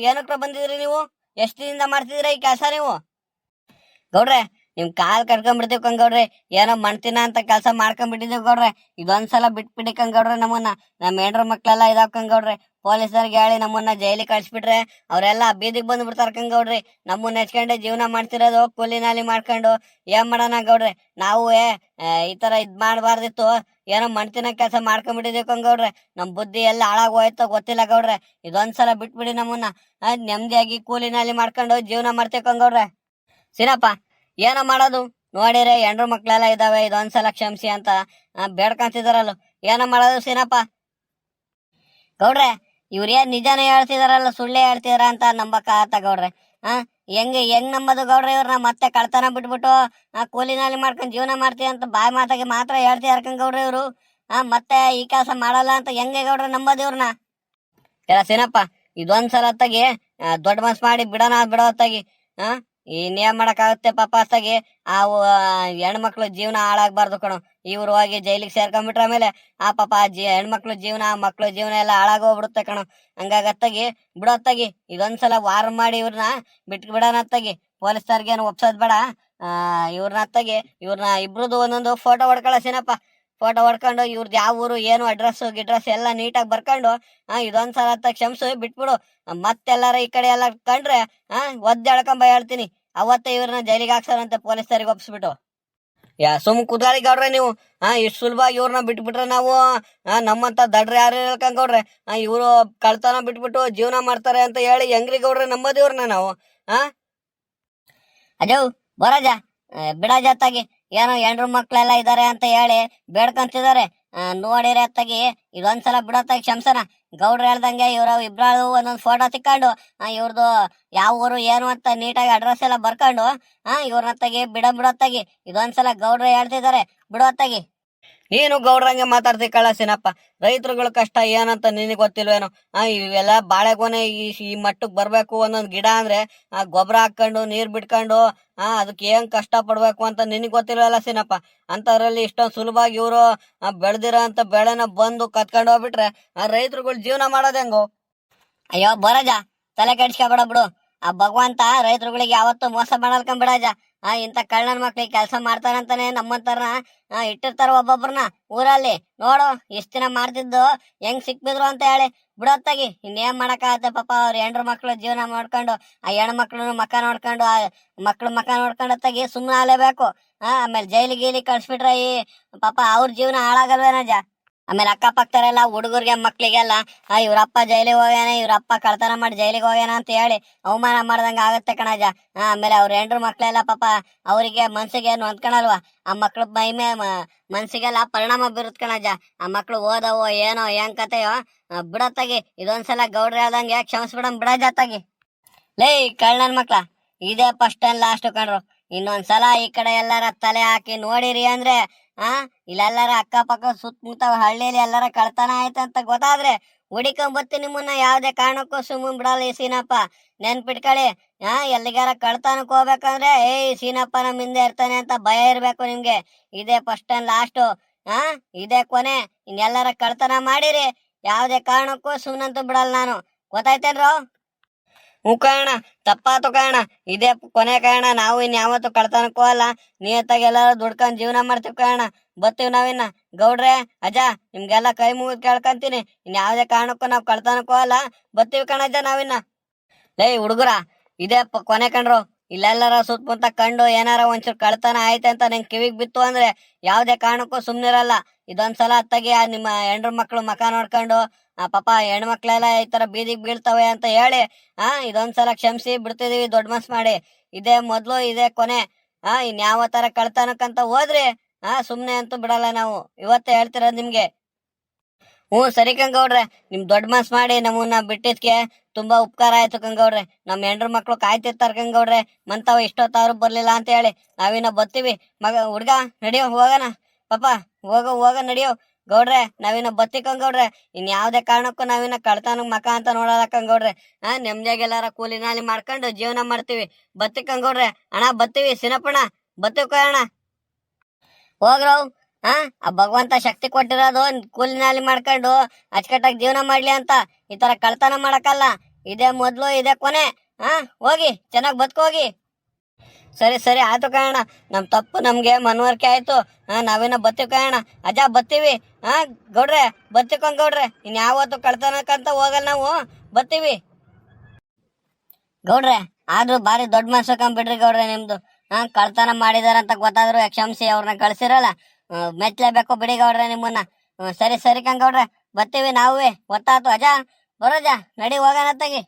ಏನಕ್ರ ಬಂದಿದ್ರಿ ನೀವು? ಎಷ್ಟು ದಿನದಿಂದ ಮಾಡ್ತಿದ್ದೀರಾ ಈ ಕೆಲಸ ನೀವು? ಗೌಡ್ರೆ, ನಿಮ್ ಕಾಲ್ ಕಟ್ಕೊಂಡ್ಬಿಡ್ತೀವಿ ಕಂಗೌಡ್ರೆ. ಏನೋ ಮಣ್ತಿನ ಅಂತ ಕೆಲಸ ಮಾಡ್ಕೊಂಡ್ಬಿಟ್ಟಿದೀವಿ ಗೌಡ್ರೆ. ಇದೊಂದ್ಸಲ ಬಿಟ್ಬಿಡಿ ಕಂಗೌಡ್ರೆ ನಮ್ಮನ್ನ. ನಮ್ಮ ಹೆಂಡ್ರ ಮಕ್ಳೆಲ್ಲ ಇದಾವ್ ಕಂಗೌಡ್ರೆ. ಪೊಲೀಸರಿಗೆ ಹೇಳಿ ನಮ್ಮನ್ನ ಜೈಲಿಗೆ ಕಳ್ಸಿಬಿಟ್ರೆ ಅವರೆಲ್ಲ ಬೀದಿಗೆ ಬಂದು ಬಿಡ್ತಾರ ಕಂಗೌಡ್ರಿ. ನಮ್ಮನ್ನ ಹೆಚ್ಕೊಂಡೆ ಜೀವನ ಮಾಡ್ತಿರೋದು ಕೂಲಿ ನಾಲಿ ಮಾಡ್ಕೊಂಡು. ಏನ್ ಮಾಡೋಣ ಗೌಡ್ರೆ, ನಾವು ಈ ತರ ಇದ್ ಮಾಡ್ಬಾರ್ದಿತ್ತು. ಏನೋ ಮಣ್ತಿನ ಕೆಲಸ ಮಾಡ್ಕೊಂಡ್ಬಿಟ್ಟಿದೀವಿ ಕಂಗೌಡ್ರೆ. ನಮ್ ಬುದ್ಧಿ ಎಲ್ಲ ಹಾಳಾಗೋಯ್ತೋ ಗೊತ್ತಿಲ್ಲ ಗೌಡ್ರೆ. ಇದೊಂದ್ಸಲ ಬಿಟ್ಬಿಡಿ ನಮ್ಮನ್ನ. ನೆಮ್ಮದಿಯಾಗಿ ಕೂಲಿ ನಾಲಿ ಮಾಡ್ಕೊಂಡು ಜೀವನ ಮಾಡ್ತೇವೆ ಕಂಗೌಡ್ರೆ. ಸಿನಪ್ಪ, ಏನೋ ಮಾಡೋದು ನೋಡಿರೆ, ಹೆಂಡ್ರು ಮಕ್ಳೆಲ್ಲ ಇದಾವೆ, ಇದೊಂದ್ಸಲ ಕ್ಷಮಿಸಿ ಅಂತ ಬೇಡ್ಕೊಂತಿದಾರಲ್ಲ. ಏನೋ ಮಾಡೋದು ಸೀನಪ್ಪ. ಗೌಡ್ರೆ, ಇವ್ರೇನ್ ನಿಜಾನೇ ಹೇಳ್ತಿದಾರಲ್ಲ ಸುಳ್ಳೇ ಹೇಳ್ತಿದಾರ ಅಂತ ನಂಬಕ ಆತ ಗೌಡ್ರೆ. ಹೆಂಗ್ ನಂಬದು ಗೌಡ್ರೆ ಇವ್ರನ್ನ? ಮತ್ತೆ ಕಳ್ತನ ಬಿಟ್ಬಿಟ್ಟು ಕೂಲಿನಾಲಿ ಮಾಡ್ಕೊಂಡ್ ಜೀವನ ಮಾಡ್ತೀವಿ ಅಂತ ಬಾಯಿ ಮಾತಾಗಿ ಮಾತ್ರ ಹೇಳ್ತಿದಾರ ಗೌಡ್ರೆ ಇವ್ರು. ಮತ್ತೆ ಈ ಕೆಲಸ ಮಾಡಲ್ಲ ಅಂತ ಹೆಂಗೆ ಗೌಡ್ರೆ ನಂಬದು ಇವ್ರನ್ನ? ಎಲ್ಲ ಸೀನಪ್ಪ, ಇದೊಂದ್ಸಲ ಹೊತ್ತಾಗಿ ದೊಡ್ಡ ಮನ್ಸ್ ಮಾಡಿ ಬಿಡೋ ಹೊತ್ತಾಗಿ ಇನ್ನೇನ್ ಮಾಡಕ್ಕಾಗುತ್ತೆ ಪಾಪ. ಹೊತ್ತಾಗಿ ಹೆಣ್ಮಕ್ಳು ಜೀವನ ಹಾಳಾಗ್ಬಾರ್ದು ಕಣೋ. ಇವ್ರು ಹೋಗಿ ಜೈಲಿಗೆ ಸೇರ್ಕೊಂಡ್ಬಿಟ್ರ ಆಮೇಲೆ ಪಾಪ ಹೆಣ್ಮಕ್ಳು ಜೀವನ ಮಕ್ಳು ಜೀವನ ಎಲ್ಲ ಹಾಳಾಗೋಗ್ಬಿಡುತ್ತೆ ಕಣೋ. ಹಂಗಾಗತ್ತಾಗಿ ಬಿಡೋತ್ತಾಗಿ ಇದೊಂದ್ಸಲ ವಾರ ಮಾಡಿ ಇವ್ರನ್ನ ಬಿಟ್ಟು ಬಿಡೋಣ ಅತ್ತಾಗಿ. ಪೊಲೀಸರ್ಗೇನು ಒಪ್ಸೋದ್ ಬೇಡ. ಇವ್ರನ್ನ ಅತ್ತಾಗಿ ಇವ್ರನ್ನ ಇಬ್ರದ್ದು ಒಂದೊಂದು ಫೋಟೋ ಹೊಡ್ಕೊಳ್ಳೋಸಿನಪ್ಪ. ಫೋಟೋ ಹೊಡ್ಕೊಂಡು ಇವ್ರದ್ದು ಯಾವ ಊರು ಏನು ಗಿಡ್ರೆಸ್ ಎಲ್ಲ ನೀಟಾಗಿ ಬರ್ಕೊಂಡು ಇದೊಂದ್ಸಲ ಅಂತ ಕ್ಷಮಿಸು ಬಿಟ್ಬಿಡು. ಮತ್ತೆಲ್ಲಾರ ಈ ಕಡೆ ಎಲ್ಲ ಕಂಡ್ರೆ ಒದ್ದೆಳ್ಕೊಂಬ ಹೇಳ್ತೀನಿ. ಅವತ್ತೇ ಇವ್ರನ್ನ ಜೈಲಿಗೆ ಹಾಕ್ಸಾರಂತೆ ಪೊಲೀಸರಿಗೆ ಒಪ್ಸ್ಬಿಟ್ಟು. ಸುಮ್ ಕುದಾರಿ ಗೌಡ್ರೆ ನೀವು. ಇಷ್ಟು ಸುಲಭವಾಗಿ ಇವ್ರನ್ನ ಬಿಟ್ಬಿಟ್ರೆ ನಾವು ನಮ್ಮಂತ ದಡ್ರೆ ಯಾರು ಹೇಳ್ಕೊಂಡ್ರೆ ಇವ್ರು ಕಳ್ತನ ಬಿಟ್ಬಿಟ್ಟು ಜೀವನ ಮಾಡ್ತಾರೆ ಅಂತ ಹೇಳಿ ಹೆಂಗ್ರಿ ಗೌಡ್ರೆ ನಂಬೋದು ಇವ್ರನ್ನ ನಾವು? ಅಜೋ ಬರಜ ಬಿಡಜಾತಾಗಿ ಏನೋ ಹೆಂಡ್ರು ಮಕ್ಳೆಲ್ಲ ಇದಾರೆ ಅಂತ ಹೇಳಿ ಬೇಡ್ಕೊಂತಿದಾರೆ. ನೋಡಿರಿ ಅತ್ತಾಗಿ ಇದೊಂದ್ಸಲ ಬಿಡತ್ತಾಗಿ ಕ್ಷಮ್ಸನ. ಗೌಡ್ರು ಹೇಳ್ದಂಗೆ ಇವ್ರ ಇಬ್ರಾಳು ಒಂದೊಂದ್ ಫೋಟೋ ತಿಕ್ಕೊಂಡು ಇವ್ರದ್ದು ಯಾವ ಊರು ಏನು ಅಂತ ನೀಟಾಗಿ ಅಡ್ರೆಸ್ ಎಲ್ಲ ಬರ್ಕೊಂಡು ಇವ್ರನ್ನತ್ತಾಗಿ ಬಿಡತ್ತಾಗಿ. ಇದೊಂದ್ಸಲ ಗೌಡ್ರು ಹೇಳ್ತಿದಾರೆ ಬಿಡತ್ತಾಗಿ. ನೀನು ಗೌಡ್ರಂಗೆ ಮಾತಾಡ್ತಿ ಕಳಸಿನಪ್ಪ. ರೈತರುಗಳ ಕಷ್ಟ ಏನಂತ ನಿನಗೆ ಗೊತ್ತಿಲ್ವೇನೋ? ಇವೆಲ್ಲ ಬಾಳೆಗೊನೆ ಈ ಮಟ್ಟಕ್ ಬರ್ಬೇಕು ಒಂದೊಂದ್ ಗಿಡ ಅಂದ್ರೆ ಗೊಬ್ಬರ ಹಾಕೊಂಡು ನೀರ್ ಬಿಟ್ಕೊಂಡು ಅದಕ್ಕೆ ಏನ್ ಕಷ್ಟ ಪಡ್ಬೇಕು ಅಂತ ನಿನಗ್ ಗೊತ್ತಿಲ್ವಲ್ಲ ಸಿನಪ್ಪ. ಅಂತವ್ರಲ್ಲಿ ಇಷ್ಟೊಂದ್ ಸುಲಭವಾಗಿ ಇವ್ರು ಬೆಳ್ದಿರೋ ಅಂತ ಬೆಳೆನ ಬಂದು ಕತ್ಕೊಂಡು ಹೋಗ್ಬಿಟ್ರೆ ರೈತರುಗಳು ಜೀವನ ಮಾಡೋದ್ ಹೆಂಗೋ? ಅಯ್ಯೋ ಬರಜ, ತಲೆ ಕೆಡ್ಸ್ಕೊಬೇಡ ಬಿಡು. ಆ ಭಗವಂತ ರೈತರುಗಳಿಗೆ ಯಾವತ್ತೂ ಮೋಸ ಮಾಡಲ್ಕೊಂಬಿಡಜ. ಇಂಥ ಕಳ್ಳನ ಮಕ್ಳಿಗೆ ಕೆಲಸ ಮಾಡ್ತಾರಂತಾನೆ ನಮ್ಮಂತಾರನ ಇಟ್ಟಿರ್ತಾರ ಒಬ್ಬೊಬ್ರನ್ನ ಊರಲ್ಲಿ. ನೋಡು ಇಷ್ಟ ದಿನ ಮಾಡ್ತಿದ್ದು ಹೆಂಗ್ ಸಿಕ್ಬಿದ್ರು ಅಂತ ಹೇಳಿ ಬಿಡತ್ತಾಗಿ. ಇನ್ನೇನ್ ಮಾಡಕ್ಕಾಗತ್ತೆ ಪಾಪ. ಅವ್ರ ಹೆಂಡ್ರ ಮಕ್ಳು ಜೀವನ ಮಾಡ್ಕೊಂಡು ಆ ಹೆಣ್ಮಕ್ಳು ಮಕ ನೋಡ್ಕೊಂಡು ಮಕ್ಳು ಮಕ ನೋಡ್ಕೊಂಡತ್ತಾಗಿ ಸುಮ್ಮನೆ ಆಲೇಬೇಕು. ಆಮೇಲೆ ಜೈಲಿಗೆ ಕಳ್ಸ್ಬಿಟ್ರೆ ಈ ಪಾಪ ಅವ್ರ ಜೀವನ ಹಾಳಾಗಲ್ವೇನಜ. ಆಮೇಲೆ ಅಕ್ಕಪಕ್ಕದರೆಲ್ಲ ಹುಡುಗರಿಗೆ ಮಕ್ಳಿಗೆಲ್ಲ ಇವ್ರಪ್ಪ ಜೈಲಿಗೆ ಹೋಗ್ಯಾನ, ಇವ್ರಪ್ಪ ಕಳ್ತನ ಮಾಡಿ ಜೈಲಿಗೆ ಹೋಗ್ಯಾನ ಅಂತ ಹೇಳಿ ಅವಮಾನ ಮಾಡ್ದಂಗ ಆಗತ್ತೆ ಕಣಜ. ಆಮೇಲೆ ಅವ್ರ ಹೆಂಡ್ರು ಮಕ್ಳೆಲ್ಲ ಪಾಪ ಅವರಿಗೆ ಮನ್ಸಿಗೆ ಏನು ಅಂದ್ಕೊಳಲ್ವಾ? ಆ ಮಕ್ಳ ಮೈಮೆ ಮನ್ಸಿಗೆಲ್ಲ ಪರಿಣಾಮ ಬೀರುತ್ ಕಣಜ. ಆ ಮಕ್ಳು ಓದವೋ ಏನೋ ಹೆಂಗ್ ಕತೆಯೋ ಬಿಡತ್ತಾಗಿ. ಇದೊಂದ್ಸಲ ಗೌಡ್ರು ಹೇಳ್ದಂಗೆ ಕ್ಷಮಿಸ್ಬಿಡಮ್ ಬಿಡಜಾತಾಗಿ. ಲೇ ಕಳ್ಳನ್ ಮಕ್ಳ, ಇದೇ ಫಸ್ಟ್ ಅಂಡ್ ಲಾಸ್ಟ್ ಕಣ್ರು. ಇನ್ನೊಂದ್ಸಲ ಈ ಕಡೆ ಎಲ್ಲಾರ ತಲೆ ಹಾಕಿ ನೋಡಿರಿ ಅಂದ್ರೆ ಇಲ್ಲೆಲ್ಲಾರ ಅಕ್ಕಪಕ್ಕ ಸುತ್ತಮುತ್ತ ಹಳ್ಳಿಯಲ್ಲಿ ಎಲ್ಲಾರ ಕಳ್ತನ ಆಯ್ತಂತ ಗೊತ್ತಾದ್ರೆ ಹುಡಿಕೊಂಬತ್ತಿ ನಿಮ್ಮನ್ನ ಯಾವ್ದೇ ಕಾರಣಕ್ಕೂ ಸುಮ್ಮನ್ ಬಿಡಲ್ಲ ಈ ಸೀನಪ್ಪ. ನೆನ್ಪಿಟ್ಕೊಳ್ಳಿ. ಎಲ್ಲಿಗಾರ ಕಳ್ತನಕ್ ಹೋಗ್ಬೇಕಂದ್ರೆ ಸೀನಪ್ಪ ನಮ್ ಹಿಂದೆ ಇರ್ತಾನೆ ಅಂತ ಭಯ ಇರ್ಬೇಕು ನಿಮ್ಗೆ. ಇದೇ ಫಸ್ಟ್ ಅಂಡ್ ಲಾಸ್ಟ್. ಇದೇ ಕೊನೆ. ಇನ್ನೆಲ್ಲಾರ ಕಳ್ತನ ಮಾಡಿರಿ ಯಾವ್ದೇ ಕಾರಣಕ್ಕೂ ಸುಮ್ಮನಂತೂ ಬಿಡಲ್ಲ ನಾನು. ಗೊತ್ತಾಯ್ತೇನ್ರೋ? ಕಾರಣ ತಪ್ಪಾತು ಕಾರಣ. ಇದೇ ಕೊನೆ ಕಾರಣ. ನಾವು ಇನ್ಯಾವತ್ತು ಕಳ್ತನಕ್ಕೂ ಅಲ್ಲ, ನಿಯತ್ತಾಗಿ ಎಲ್ಲಾರು ದುಡ್ಕೊಂಡ್ ಜೀವನ ಮಾಡ್ತೀವಿ ಕಾರಣ. ಬರ್ತೀವಿ ನಾವಿನ್ನ. ಗೌಡ್ರೆ ಅಜ್ಜ ನಿಮ್ಗೆಲ್ಲ ಕೈ ಮುಗಿದ್ ಕೇಳ್ಕೊಂತೀನಿ. ಇನ್ಯಾವ್ದೇ ಕಾರಣಕ್ಕೂ ನಾವ್ ಕಳ್ತನಕ್ಕೂ ಅಲ್ಲ, ಬರ್ತೀವಿ ಕಣಜ್ಜ ನಾವಿನ್ನ. ಲೇ ಹುಡುಗರ, ಇದೇ ಕೊನೆ ಕಣ್ರು. ಇಲ್ಲೆಲ್ಲಾರ ಸುತ್ತಮುತ್ತ ಕಂಡು ಏನಾರ ಒಂಚೂರು ಕಳ್ತನ ಆಯ್ತೆ ಅಂತ ನಿಂಗೆ ಕಿವಿಗ್ ಬಿತ್ತು ಅಂದ್ರೆ ಯಾವ್ದೇ ಕಾರಣಕ್ಕೂ ಸುಮ್ನಿರಲ್ಲ. ಇದೊಂದ್ಸಲ ಅತ್ತಾಗಿ ನಿಮ್ಮ ಹೆಂಡ್ರ ಮಕ್ಳು ಮಕ ನೋಡ್ಕೊಂಡು ಪಾಪ ಹೆಣ್ಮಕ್ಳೆಲ್ಲ ಈ ತರ ಬೀದಿಗೆ ಬೀಳ್ತವೆ ಅಂತ ಹೇಳಿ ಇದೊಂದ್ಸಲ ಕ್ಷಮಿಸಿ ಬಿಡ್ತಿದೀವಿ ದೊಡ್ಡ ಮನ್ಸ್ ಮಾಡಿ. ಇದೇ ಮೊದ್ಲು, ಇದೇ ಕೊನೆ. ಇನ್ಯಾವ ತರ ಕಳ್ತನಕ್ಕಂತ ಹೋದ್ರಿ ಸುಮ್ನೆ ಅಂತೂ ಬಿಡಲ್ಲ ನಾವು. ಇವತ್ತೇ ಹೇಳ್ತಿರೋದ್ ನಿಮ್ಗೆ. ಸರಿ ಕಂಗೌಡ್ರೆ, ನಿಮ್ ದೊಡ್ಡ ಮನ್ಸ್ ಮಾಡಿ ನಮ್ಮನ್ನ ಬಿಟ್ಟಿದ್ಕೆ ತುಂಬಾ ಉಪಕಾರ ಆಯ್ತು ಕಂಗೌಡ್ರೆ. ನಮ್ ಹೆಂಡ್ರ ಮಕ್ಳು ಕಾಯ್ತಿರ್ತಾರ ಕಂಗೌಡ್ರೆ, ಮಂತವ ಇಷ್ಟೊತ್ತಾರು ಬರ್ಲಿಲ್ಲ ಅಂತ ಹೇಳಿ. ನಾವಿನ್ನ ಬರ್ತೀವಿ. ಹುಡ್ಗ ನಡಿಯೋ ಹೋಗೋಣ. ಪಾಪ ಹೋಗ ನಡಿಯೋ ಗೌಡ್ರೆ. ನಾವಿನ್ನ ಬತ್ತಿ ಕಂಗೌಡ್ರೆ. ಇನ್ಯಾವ್ದೇ ಕಾರಣಕ್ಕೂ ನಾವಿನ್ನ ಕಳ್ತನ ಮಕ ಅಂತ ನೋಡಲ್ಲ ಕಂಗೌಡ್ರೆ. ನೆಮ್ಮದಿಯಾಗೆಲ್ಲಾರ ಕೂಲಿ ನಾಲಿ ಮಾಡ್ಕೊಂಡು ಜೀವನ ಮಾಡ್ತೀವಿ. ಬತ್ತಿ ಕಂಗೌಡ್ರೆ. ಅಣ್ಣ ಬತ್ತೀವಿ. ಸಿನಪ್ಪಣ್ಣ ಬತ್ತೀವಿ ಕಣ. ಹೋಗ್ರವ್. ಆ ಭಗವಂತ ಶಕ್ತಿ ಕೊಟ್ಟಿರೋದು ಕೂಲಿ ನಾಲಿ ಮಾಡ್ಕೊಂಡು ಅಚ್ಚುಕಟ್ಟಾಗಿ ಜೀವನ ಮಾಡ್ಲಿ ಅಂತ. ಈ ತರ ಕಳ್ತನ ಮಾಡಕ್ಕಲ್ಲ. ಇದೇ ಮೊದ್ಲು, ಇದೇ ಕೊನೆ. ಹೋಗಿ ಚೆನ್ನಾಗ್ ಬದುಕೋಗಿ. ಸರಿ ಆಯ್ತು ಕಾರಣ. ನಮ್ ತಪ್ಪು ನಮ್ಗೆ ಮನವರಿಕೆ ಆಯ್ತು. ನಾವೇನ ಬತ್ತೀವಿ ಕಾರಣ. ಅಜ್ಜ ಬತ್ತೀವಿ. ಗೌಡ್ರೆ ಬತ್ತಿಕೊಂಡ್ ಇನ್ಯಾವತ್ತು ಕಳ್ತನಕ್ಕಂತ ಹೋಗಲ್ಲ ನಾವು. ಬತ್ತೀವಿ ಗೌಡ್ರೆ. ಆದ್ರೂ ಬಾರಿ ದೊಡ್ಡ ಮನ್ಸಕೊಂಡ್ಬಿಡ್ರಿ ಗೌಡ್ರೆ ನಿಮ್ದು. ಕಳ್ತನ ಮಾಡಿದಾರಂತ ಗೊತ್ತಾದ್ರು ಕ್ಷಮಿಸಿ ಅವ್ರನ್ನ ಕಳ್ಸಿರಲ್ಲ. ಮೆಚ್ಲೇಬೇಕು ಬಿಡಿ ಗೌಡ್ರೆ ನಿಮ್ಮನ್ನ. ಸರಿ ಕಂಗೌಡ್ರೆ ಬತ್ತೀವಿ ನಾವೇ. ಗೊತ್ತಾತು ಅಜ್ಜ. ಬರೋಜ ನಡಿ ಹೋಗೋಣ ತಗಿ.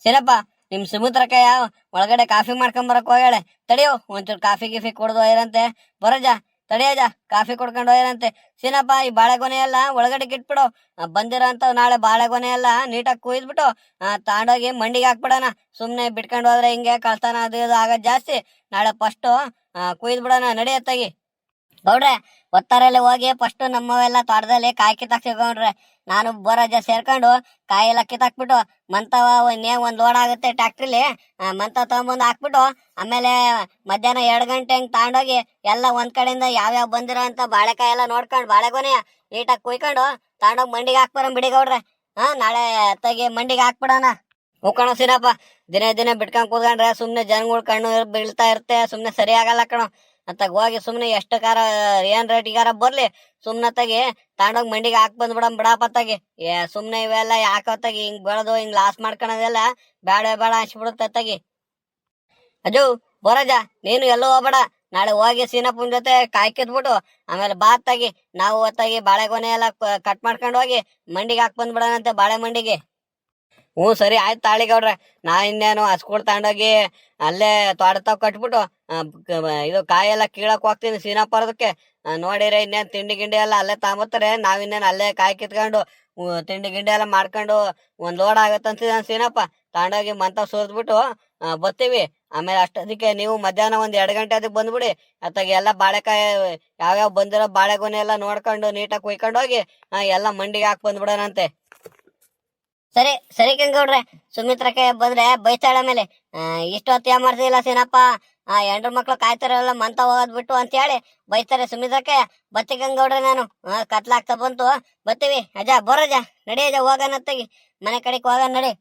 ಸಿನಪ್ಪ ನಿಮ್ ಸುಮಿತ್ರಕ್ಕಯ್ಯ ಒಳಗಡೆ ಕಾಫಿ ಮಾಡ್ಕೊಂಬರಕ್ ಹೋಗ್ಯಾಳೆ. ತಡಿಯೋ ಒಂಚೂರು ಕಾಫಿ ಗಿಫಿ ಕುಡ್ದು ಹೋಯ್ರಂತೆ. ಬರೋಜ ತಡಿಯಜ ಕಾಫಿ ಕುಡ್ಕೊಂಡು ಹೋಯ್ರಂತೆ. ಸೀನಪ್ಪ ಈ ಬಾಳೆಗೊನೆ ಎಲ್ಲ ಒಳಗಡೆ ಇಟ್ಬಿಡು. ಬಂದಿರೋ ಅಂತ ನಾಳೆ ಬಾಳೆಗೊನೆ ಎಲ್ಲ ನೀಟಾಗಿ ಕುಯ್ದ್ಬಿಟ್ಟು ತಾಂಡೋಗಿ ಮಂಡಿಗೆ ಹಾಕ್ಬಿಡೋಣ. ಸುಮ್ನೆ ಬಿಟ್ಕೊಂಡು ಹೋದ್ರೆ ಹಿಂಗೆ ಕಳ್ತನ ಅದು ಇದು ಆಗೋದ್ ಜಾಸ್ತಿ. ನಾಳೆ ಫಸ್ಟ್ ಕುಯ್ದ್ಬಿಡೋಣ. ನಡಿಯತ್ತಾಗಿ. ಗೌಡ್ರೆ ಒತ್ತಾರಲ್ಲಿ ಹೋಗಿ ಫಸ್ಟ್ ನಮ್ಮವೆಲ್ಲ ತೋಟದಲ್ಲಿ ಕಾಯಿ ಕಿತ್ತಾಕ್ ಸಿಗೌಡ್ರೆ. ನಾನು ಬೋರಜ ಸೇರ್ಕೊಂಡು ಕಾಯಿ ಎಲ್ಲ ಕಿತ್ತಾಕ್ಬಿಟ್ಟು ಮಂತವ ಒಂದ್ ಲೋಡ್ ಆಗುತ್ತೆ ಟ್ಯಾಕ್ಟ್ರಿಲಿ. ಮಂತವ ತಗೊಂಬಂದು ಹಾಕ್ಬಿಟ್ಟು ಆಮೇಲೆ ಮಧ್ಯಾಹ್ನ 2 ಗಂಟೆ ಹಂಗ್ ತಗೊಂಡೋಗಿ ಎಲ್ಲ ಒಂದ್ ಕಡೆಯಿಂದ ಯಾವ್ಯಾವ ಬಂದಿರೋ ಅಂತ ಬಾಳೆಕಾಯಿ ಎಲ್ಲ ನೋಡ್ಕೊಂಡು ಬಾಳೆಗೊನೆಯ ನೀಟಾಗಿ ಕುಯ್ಕೊಂಡು ತಗೊಂಡೋಗಿ ಮಂಡಿಗೆ ಹಾಕ್ಬರ ಬಿಡಿ ಗೌಡ್ರೆ. ನಾಳೆ ತಗಿ ಮಂಡಿಗೆ ಹಾಕ್ಬಿಡೋಣ. ಕಣೋ ಸಿನಪ್ಪ. ದಿನ ಬಿಟ್ಕೊಂಡ್ ಕೂತ್ಕೊಂಡ್ರೆ ಸುಮ್ನೆ ಜನಗಳು ಕಣ್ಣು ಬೀಳ್ತಾ ಇರುತ್ತೆ. ಸುಮ್ನೆ ಸರಿ ಆಗಲ್ಲ ಕಣೋ. ಅತ್ತಾಗ ಹೋಗಿ ಸುಮ್ನೆ ಎಷ್ಟು ಕಾರ ಏನ್ ರೇಟಿಗಾರ ಬರ್ಲಿ ಸುಮ್ನತ್ತಾಗಿ ತಗೊಂಡೋಗಿ ಮಂಡಿಗೆ ಹಾಕ್ ಬಂದ್ಬಿಡಮ್ ಬಿಡಾಪತ್ತಾಗಿ. ಸುಮ್ನೆ ಇವೆಲ್ಲ ಯಾಕತ್ತಾಗಿ ಹಿಂಗ್ ಬೆಳೆದು ಹಿಂಗ್ ಲಾಸ್ ಮಾಡ್ಕೊಳೋದೆಲ್ಲ ಬೇಡ ಅನ್ಸ್ಬಿಡುತ್ತತ್ತಾಗಿ. ಅಜು ಬರೋಜ ನೀನು ಎಲ್ಲೂ ಹೋಗ್ಬೇಡ. ನಾಳೆ ಹೋಗಿ ಸೀನಪ್ಪನ ಜೊತೆ ಕಾಯಿ ಕಿತ್ಬಿಟ್ಟು ಆಮೇಲೆ ಬಾತ್ತಾಗಿ ನಾವು ಹೊತ್ತಾಗಿ ಬಾಳೆಗೊನೆ ಎಲ್ಲ ಕಟ್ ಮಾಡ್ಕೊಂಡು ಹೋಗಿ ಮಂಡಿಗೆ ಹಾಕ್ ಬಂದ್ಬಿಡೋಣಂತೆ ಬಾಳೆ ಮಂಡಿಗೆ. ಹ್ಞೂ ಸರಿ ಆಯ್ತು ತಾಳಿ ಗೌಡ್ರೆ. ನಾ ಇನ್ನೇನು ಹಸ್ಕೊಳ್ ತಗೊಂಡೋಗಿ ಅಲ್ಲೇ ತೋಟ ಕಟ್ಬಿಟ್ಟು ಇದು ಕಾಯೆಲ್ಲ ಕೀಳಕ್ ಹೋಗ್ತೀನಿ ಸೀನಾಪುರದಕ್ಕೆ. ನೋಡಿರಿ ಇನ್ನೇನ್ ತಿಂಡಿ ಗಿಂಡಿ ಎಲ್ಲ ಅಲ್ಲೇ ತಗೊಂಬತ್ತಾರೆ. ನಾವಿನ್ನೇನು ಅಲ್ಲೇ ಕಾಯಿ ಕಿತ್ಕೊಂಡು ತಿಂಡಿ ಗಿಂಡಿ ಎಲ್ಲ ಮಾಡ್ಕೊಂಡು ಒಂದ್ ಲೋಡ್ ಆಗತ್ತಂತ ಸೀನಪ್ಪ ತಗೊಂಡೋಗಿ ಮಂತ ಸುರಿದ್ಬಿಟ್ಟು ಬರ್ತೀವಿ. ಆಮೇಲೆ ಅಷ್ಟೊತ್ತಿಗೆ ನೀವು ಮಧ್ಯಾಹ್ನ ಒಂದ್ 2 ಗಂಟೆ ಅದಕ್ಕೆ ಬಂದ್ಬಿಡಿ. ಅತ್ತಾಗ ಎಲ್ಲ ಬಾಳೆಕಾಯಿ ಯಾವ್ಯಾವ ಬಂದಿರೋ ಬಾಳೆಗೊನೆ ಎಲ್ಲ ನೋಡ್ಕೊಂಡು ನೀಟಾಗಿ ಕುಯ್ಕೊಂಡು ಹೋಗಿ ಎಲ್ಲ ಮಂಡಿಗೆ ಹಾಕಿ ಬಂದ್ಬಿಡೋಣಂತೆ. ಸರಿ ಸರಿ ಗೌಡ್ರೆ. ಸುಮಿತ್ರಕ್ಕೆ ಬಂದ್ರೆ ಬೈತಾಳ ಮೇಲೆ ಇಷ್ಟು ಹೊತ್ತು ಏನ್ ಮಾಡ್ತಿಲ್ಲ ಸೀನಪ್ಪ, ಹೆಂಡ್ರ ಮಕ್ಳು ಕಾಯ್ತಾರಲ್ಲ ಮಂತ ಹೋಗೋದ್ ಬಿಟ್ಟು ಅಂತ ಹೇಳಿ ಬೈತಾರೆ ಸುಮಿತ್ರಕ್ಕೆ. ಬತ್ತಿ ಗೌಡ್ರೆ ನಾನು ಕತ್ಲಾಗ್ತಾ ಬಂತು, ಬತ್ತೀವಿ. ಅಜ್ಜ ಬರೋಜ ನಡಿ ಅಜ್ಜ ಹೋಗೋಣ, ಮನೆ ಕಡೆಗೆ ಹೋಗೋಣ ನಡಿ.